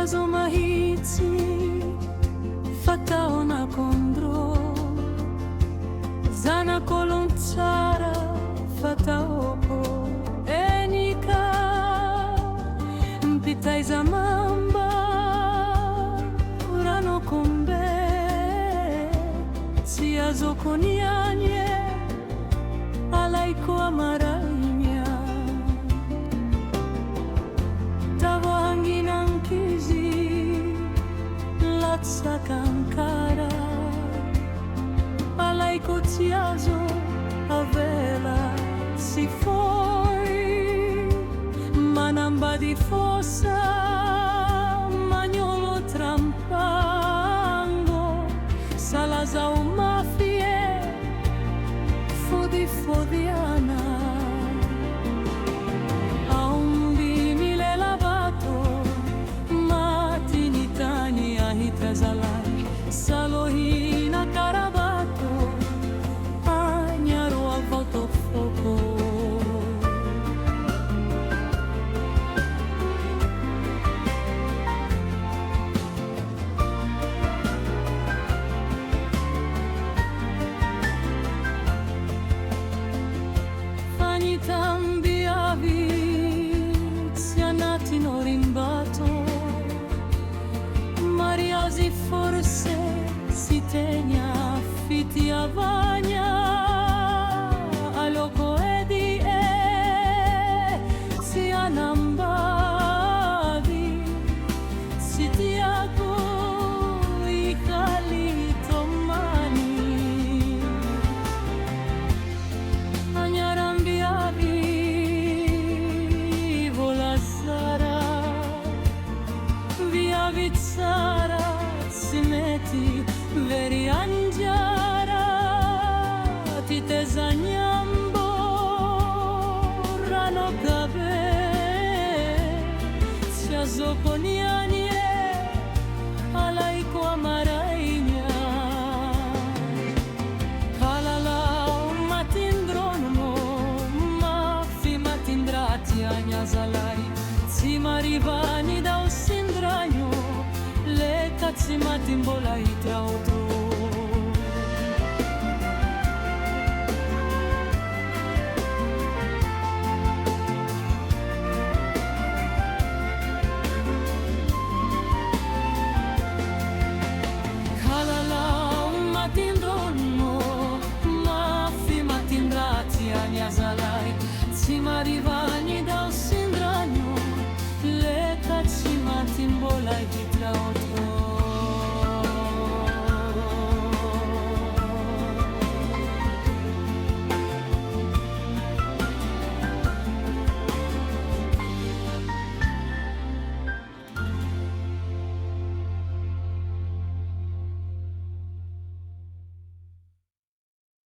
Trazo mahitsi fatao na kondro Zana kolontsara fatao enika Mpitai za mamba urano kombe Siazo konianye alaiko amarainya Tavo hanginang kizi latsa kankara Alaiko tiazo avela si foi Manamba di fossa magnolo trampango Salaza o mafie fodi fodiana A un bimile lavato matinitani a hitrasalai Salohina carabato agnaro a volto fuoco Cambiavi zianati no rimbato Mariasi forse si tegna fitti a vagna Aloko edi si anambadi si tiago I calito mani Vizzara simeti veri angiara ti tesanyambo rano gabe sia zoponianie alaiko amarainya kalala matindrono mafi matindrati anyazalai si marivani da sindranyo le cazzi matimbola I trauto Kalala matindrono mafi matindrati anyazalai si mariva